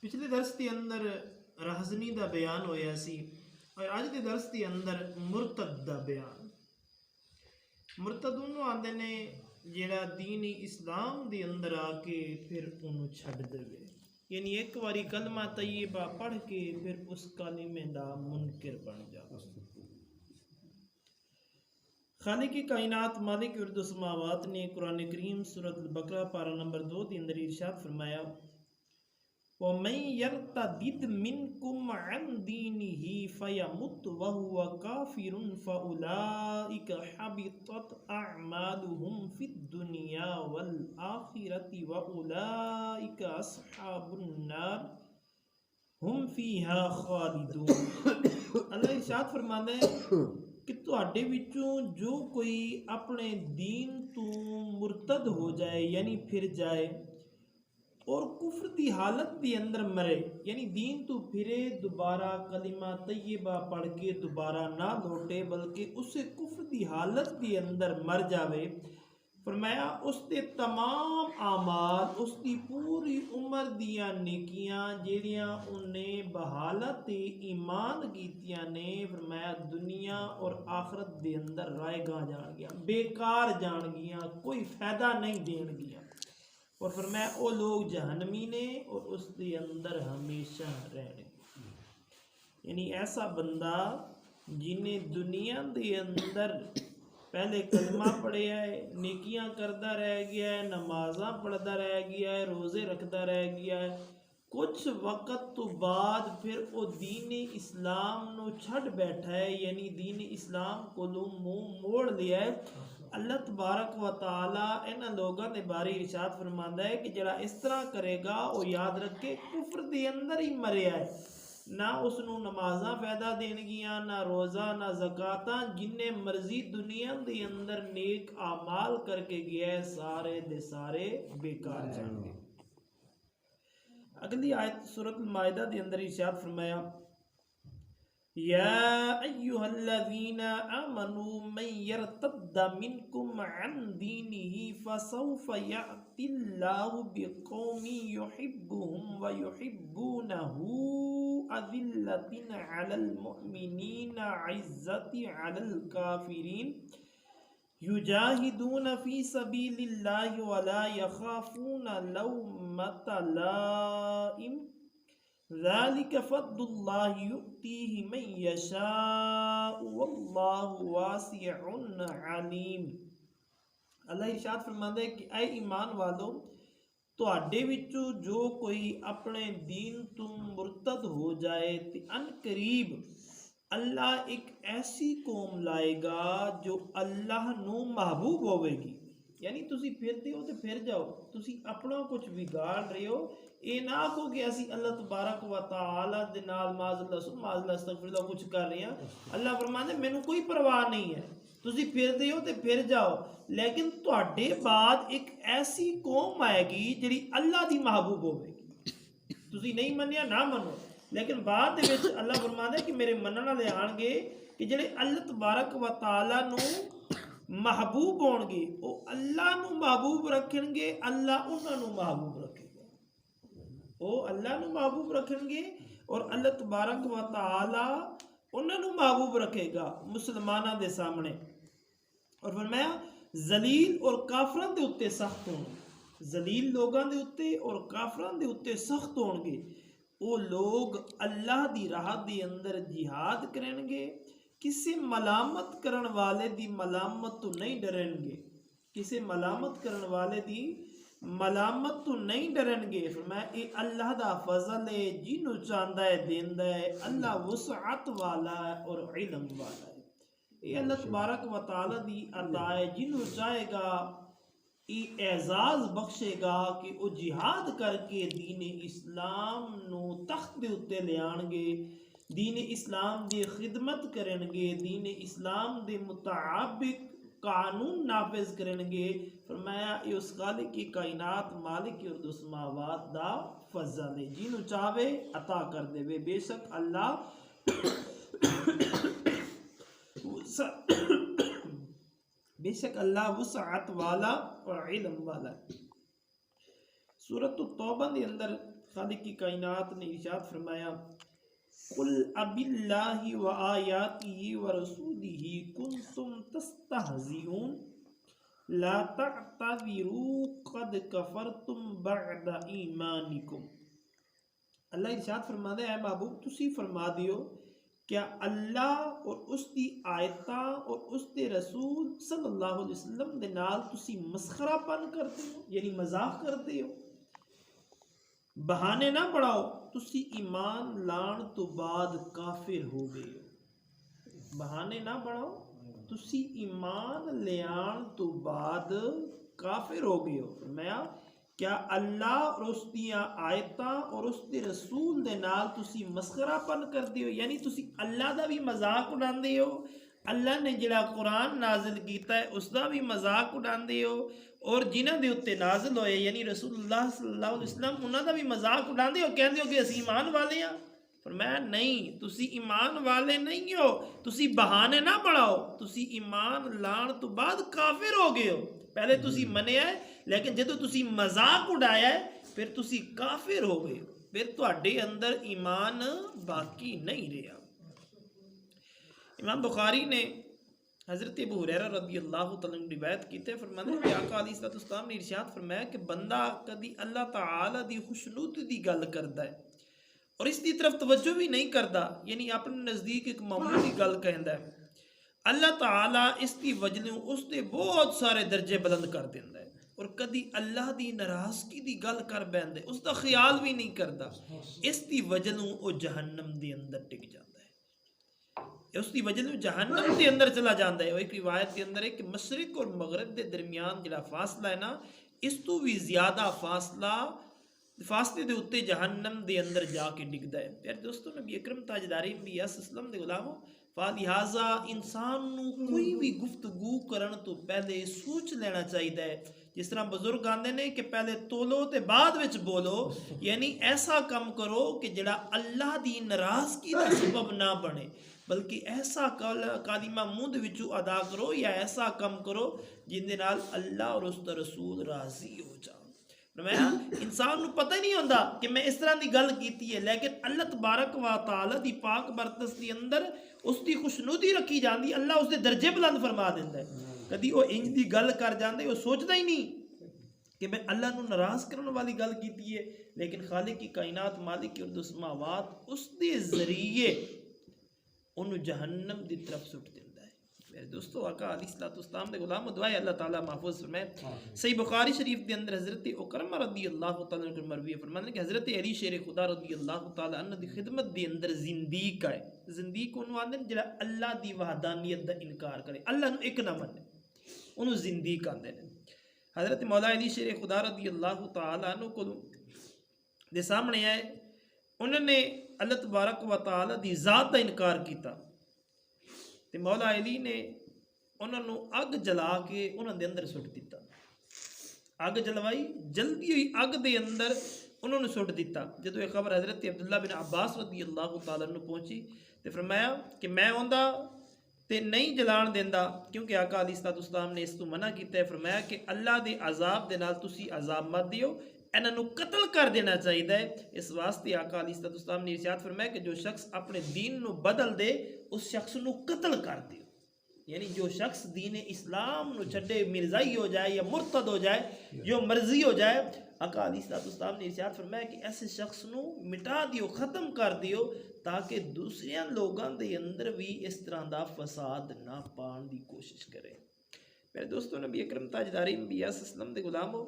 پچھلے درس کے اندر رہزنی دا بیان ہویا سی اور اج کے درس کے اندر مرتد دا بیان۔ مرتد انہوں آندے نے جیڑا دین اسلام دے اندر آ کے پھر انہوں چھڑ دے، یعنی ایک واری کلمہ طیبہ پڑھ کے پھر اس کلمے دا منکر بن جاتا۔ خالق کائنات مالک ارد السماوات نے قرآن کریم سورۃ البقرہ پارہ نمبر 2 کے اندر ارشاد فرمایا، وَمَن يَرْتَدِدْ مِنْكُمْ عَنْ دِينِهِ فَيَمُتْ وَهُوَ كَافِرٌ فَأُولَئِكَ حَبِطَتْ أَعْمَالُهُمْ فِي الدُّنْيَا وَالْآخِرَةِ وَأُولَئِكَ أَصْحَابُ النَّارِ ہم فیہا خالدون۔ اللہ ارشاد فرماتا ہے کہ تواڈے وچوں جو کوئی اپنے دین تو مرتد ہو جائے یعنی پھر جائے اور کفر دی حالت دی اندر مرے، یعنی دین تو پھرے، دوبارہ کلمہ طیبہ پڑھ کے دوبارہ نہ لوٹے بلکہ اسے کفر دی حالت دی اندر مر جاوے، فرمایا اس دے تمام اعمال، اس دی پوری عمر دیاں نیکیاں جیڑیاں انہیں بحالت ایمان کیتیاں نے، فرمایا دنیا اور آخرت دے اندر رائے گاں جان گیا، بیکار جان گیا، کوئی فائدہ نہیں دین گیا، اور فرمایا او لوگ جہنمی نے اور اس دے اندر ہمیشہ رہنے۔ یعنی ایسا بندہ جنہیں دنیا دے اندر پہلے کلمہ پڑھیا ہے، نیکیاں کرتا رہ گیا ہے، نمازاں پڑھتا رہ گیا ہے، روزے رکھتا رہ گیا ہے، کچھ وقت تو بعد پھر وہ دین اسلام نو چھڑ بیٹھا ہے، یعنی دین اسلام کو منہ موڑ لیا ہے۔ اللہ تبارک و تعالی انہاں لوگاں دے بارے ارشاد فرماندا ہے کہ جڑا اس طرح کرے گا وہ یاد رکھے کفر دے اندر ہی مریا ہے، نہ اس نو نمازاں فائدہ دین گیاں، نہ روزہ، نہ زکاتاں، جنہیں مرضی دنیا دے اندر نیک اعمال کر کے گیا ہے سارے دے سارے بیکار جان گے۔ اگلی آیت سورۃ المائدہ دے اندر ارشاد فرمایا، یا ایہا الذین آمنوا من یرتد منکم عن دینہ فسوف یأتی اللہ بقوم یحبهم ویحبونہ اذلۃ علی المؤمنین عزۃ علی الکافرین یجاہدون فی سبیل اللہ ولا یخافون لومۃ لائم ذالک فضل اللہ یؤتیہ من یشاء واللہ واسع علیم۔ اللہ ارشاد فرماتا ہے کہ اے ایمان والو، تواڈے وچوں جو کوئی اپنے دین تو مرتد ہو جائے تے ان قریب اللہ ایک ایسی قوم لائے گا جو اللہ نو محبوب ہوئے گی۔ یعنی تسی پھرتے ہو تے پھر جاؤ، تسی اپنا کچھ بگاڑ رہے ہو، اے نہ آکھو کہ اسی اللہ تبارک و تعالی دے نال معاذ اللہ استغفر اللہ کچھ کر رہے ہیں۔ اللہ فرماتا ہے مینوں کوئی پرواہ نہیں ہے، تسی پھرتے ہو تے پھر جاؤ، لیکن تواڈے بعد ایک ایسی قوم آئے گی جڑی اللہ دی محبوب ہوئے گی۔ تسی نہیں منیا نہ منو، لیکن بعد دے وچ اللہ فرماتا ہے کہ میرے منن والے آن گے کہ جڑے اللہ تبارک و تعالی نو محبوب ہون گے، وہ اللہ نو محبوب رکھن گے، اللہ انہاں نو محبوب رکھے گا، وہ اللہ نو محبوب رکھن گے اور اللہ تبارک و تعالی انہاں نو محبوب رکھے گا مسلماناں دے سامنے۔ اور فرمایا ذلیل اور کافراں دے اتے سخت ہون گے، ذلیل لوگاں دے اتے اور کافراں دے اتے سخت ہون گے، وہ لوگ اللہ دی راہ دے اندر جہاد کرن گے، کسی ملامت کرن والے دی ملامت تو نہیں ڈرن گے، کسی ملامت کرن والے دی ملامت تو نہیں ڈرن گے۔ فرمایا اے اللہ دا فضل ہے، جنوں چاہندا ہے دیندا ہے، اللہ وسعت والا ہے اور علم والا ہے، اے اللہ تبارک و تعالی دی عطا ہے، جنوں چاہے گا یہ اعزاز بخشے گا کہ وہ جہاد کر کے دین اسلام نو تخت دے اتے لے آن گے، دین اسلام دی خدمت کرن گے، دین اسلام دے مطابق قانون نافذ کرن گے۔ فرمایا یہ اس خالق کی کائنات مالک ارد السماوات دا فضل ہے، جنوں چاہے عطا کر دے وے، بے شک اللہ بے شک اللہ وسعت والا اور علم والا ہے۔ سورۃ التوبہ دے اندر خالق کی کائنات نے ارشاد فرمایا قل اب اللہ و آیاتہ و رسولہ کنتم تستہزئون لا تعتذروا قد کفرتم بعد ایمانکم۔ اللہ ارشاد فرماتا ہے اے محبوب تسی فرما دیو کیا اللہ اور اس دی آیتاں اور اس دے رسول صلی اللہ علیہ وسلم دے نال تسی مسخرہ پن کرتے ہو، یعنی مذاق کرتے ہو، بہانے نہ بڑھاؤ، تسی ایمان لان تو بعد کافر ہو گئے ہو۔ بہانے نہ بڑھاؤ، تسی ایمان لیان تو بعد کافر ہو گئے ہو۔ فرمایا کیا اللہ اور اس دیاں آیتاں اور اس دے رسول دے نال تسی مسخرہ پن کرتے ہو، یعنی تسی اللہ دا بھی مذاق اڑاندے ہو، اللہ نے جڑا قرآن نازل کیتا ہے اس دا بھی مذاق اڑاندے ہو، اور جنہاں دے اتے نازل ہوئے یعنی رسول اللہ صلی اللہ علیہ وسلم انہاں دا بھی مذاق اڑاندے ہو، کہندے ہو کہ اسی ایمان والے ہیں۔ فرمایا نہیں، تسی ایمان والے نہیں ہو، تسی بہانے نہ بڑھاؤ، تسی ایمان لان تو بعد کافر ہو گئے ہو۔ پہلے تسی منیا ہے لیکن جدو تسی مذاق اڑایا ہے پھر تسی کافر ہو گئے ہو، پھر تواڈے اندر ایمان باقی نہیں رہا۔ امام بخاری نے حضرت ابو ہریرہ رضی اللہ تعالیٰ عنہ روایت کیتے فرماتے ہیں کہ آقا علیہ الصلوۃ والسلام نے ارشاد فرمایا کہ بندہ کدی اللہ تعالی دی خوشنودی دی گل کردا ہے اور اس دی طرف توجہ بھی نہیں کردا، یعنی اپنے نزدیک ایک معمولی گل کہندا ہے، اللہ تعالیٰ اس دی وجہ اس دے بہت سارے درجے بلند کر دیندا ہے، اور کدی اللہ دی ناراضگی دی گل کر بیندے اس دا خیال بھی نہیں کردا، اس دی وجہ وہ جہنم دے اندر ٹک جاندا ہے، اس دی وجہ جہنم دے اندر چلا جاندا ہے۔ ایک روایت کے اندر ہے کہ مشرق اور مغرب دے درمیان جڑا فاصلہ ہے نا اس تو بھی زیادہ فاصلے دے اتے جہنم دے اندر جا کے ڈگدا ہے۔ پھر دوستو نبی اکرم تاجدار انبیاء صلی اللہ علیہ وسلم دے غلاموں فلہذا انسان نو کوئی بھی گفتگو کرن تو پہلے سوچ لینا چاہیے ہے، جس طرح بزرگ آندے نے کہ پہلے تولو تے بعد وچ بولو، یعنی ایسا کم کرو کہ جڑا اللہ دی ناراضگی دا سبب نہ بنے، بلکہ ایسا کلمہ منہ وچوں ادا کرو یا ایسا کم کرو جن دے نال اللہ اور اس دا رسول راضی ہو جان۔ انسان نو پتہ ہی نہیں ہوندا کہ میں اس طرح دی گل کیتی ہے، لیکن اللہ تبارک و تعالی دی پاک برکت دی اندر اس دی خوشنودی رکھی جاندی، اللہ اس دے درجے بلند فرما دیندا ہے۔ کدی وہ انج دی گل کر جاندے وہ سوچدا ہی نہیں کہ میں اللہ نو ناراض کرنے والی گل کیتی ہے، لیکن خالق کی کائنات مالک ارض و سماوات اس دے ذریعے انہوں جہنم دی طرف سٹ دیندا ہے۔ میرے دوستو آقا علیہ الصلوۃ والسلام دے غلام دعائے اللہ تعالیٰ محفوظ فرمائے۔ صحیح بخاری شریف دے اندر حضرت اکرمہ رضی اللہ تعالیٰ عنہ مروی فرماتے ہیں کہ حضرت علی شیر خدا رضی اللہ تعالیٰ عنہ دی خدمت دے اندر زندیق ہے، زندیق انہوں آندے جڑا اللہ دی وحدانیت دا انکار کرے، اللہ نو ایک نہ منے، انہوں زندیق آندے ہیں۔ حضرت مولا علی شیر خدا رضی اللہ تعالیٰ عنہ کو دے سامنے آئے، انہوں نے اللہ تبارک و تعالی دی ذات دا انکار کیتا، تے مولا علی نے انہوں نے اگ جلا کے انہوں دے اندر سٹ دیتا، اگ جلوائی، جلدی ہوئی اگ دے اندر انہوں نے سٹ دیتا۔ جدو یہ خبر حضرت عبداللہ بن عباس رضی اللہ تعالیٰ عنہ پہنچی تے فرمایا کہ میں ہوندہ تے نہیں جلان دیندا، کیونکہ آقا علیہ الصلوۃ والسلام نے اس تو منع کیتا ہے۔ فرمایا کہ اللہ دے عذاب دے نال تسی عذاب مت دیو، انہاں نو قتل کر دینا چاہیے۔ اس واسطے آقا علیہ الصلوۃ والسلام نے ارشاد فرمایا کہ جو شخص اپنے دین نو بدل دے اس شخص نو قتل کر دیو، یعنی جو شخص دین اسلام نو چھڈے، مرزائی ہو جائے یا مرتد ہو جائے، جو مرضی ہو جائے، آقا علیہ الصلوۃ والسلام نے ارشاد فرمایا کہ ایسے شخص نو مٹا دیو، ختم کر دیو، تاکہ دوسرے لوگاں دے اندر بھی اس طرح دا فساد نہ پان دی کوشش کرے۔ میرے دوستو نبی اکرم تاجدار انبیاء صلی اللہ علیہ وسلم دے غلامو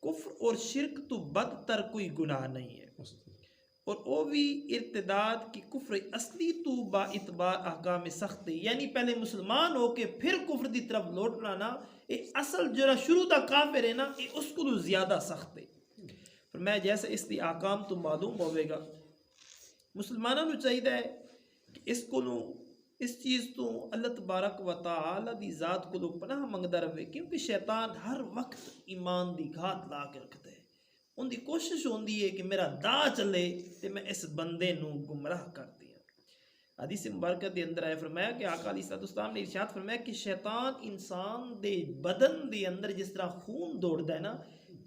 کفر اور شرک تو بدتر کوئی گناہ نہیں ہے، اور وہ بھی ارتداد کی کفر اصلی تو با اعتبار احکام سخت ہے، یعنی پہلے مسلمان ہو کے پھر کفر دی طرف لوٹنا نا، یہ اصل جو شروع دا کافر ہے نا، یہ اس کو زیادہ سخت ہے۔ فرمایا جیسے اس دی احکام تو معلوم ہوئے گا، مسلمانوں نو چاہیے کہ اس چیز تو اللہ تبارک و تعالی دی ذات کو پناہ منگدا رہے، کیونکہ شیطان ہر وقت ایمان دی گھات لا کے رکھتا ہے، ان دی کوشش ہوندی ہے کہ میرا دا چلے تے میں اس بندے نو گمراہ کر دیا۔ حدیث مبارکہ دے اندر آئے فرمایا کہ آقا علیہ الصلوۃ والسلام نے ارشاد فرمایا کہ شیطان انسان دے بدن دے اندر جس طرح خون دوڑدا ہے نا،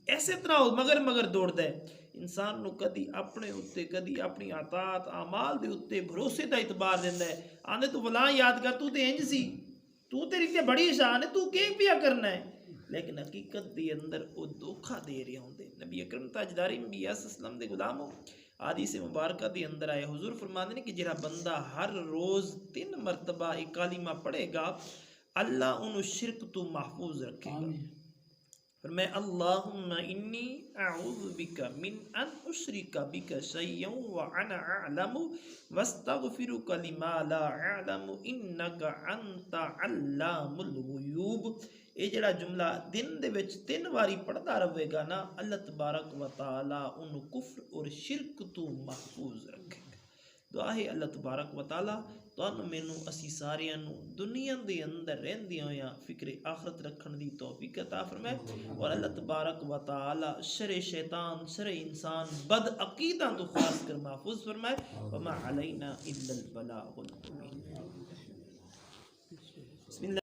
ایسے طرح مگر دوڑدا ہے انسان نو کدی اپنے اتے کدی اپنی عطات اعمال دے اتے بھروسے دا اعتبار دیندا ہے آندے تو فلاں یاد کر تو تے انج سی تو تیری تے بڑی شان ہے تو کی پیا کرنا ہے لیکن حقیقت دے اندر وہ دھوکھا دے رہے ہوندے نبی اکرم تاجدار نبی وسلم دے غلاموں حدیث مبارکہ دے اندر آئے حضور فرماندے نے کہ جڑا بندہ ہر روز 3 مرتبہ ایک کلمہ پڑھے گا اللہ انہوں شرک تو محفوظ رکھے گا فرمائے اللہم انی اعوذ بک من ان اشرک بک شیئا وانا اعلم واستغفرک لما لا اعلم انک انت علام الغیوب یہ جڑا جملہ دن دے وچ 3 واری پڑھدا رہے گا نا اللہ تبارک و تعالی انہوں کفر اور شرک تو محفوظ رکھے گا دعا ہے اللہ تبارک و تعالی تانوں مینوں اسی ساریاں نوں دنیا دے اندر رہندیاں ہویاں فکر آخرت رکھن دی توفیق عطا فرمائے اور اللہ تبارک و تعالی شر شیطان شر انسان بد عقیدہ تو خاص کر محفوظ فرمائے وما علینا الا البلاغ المبین بسم اللہ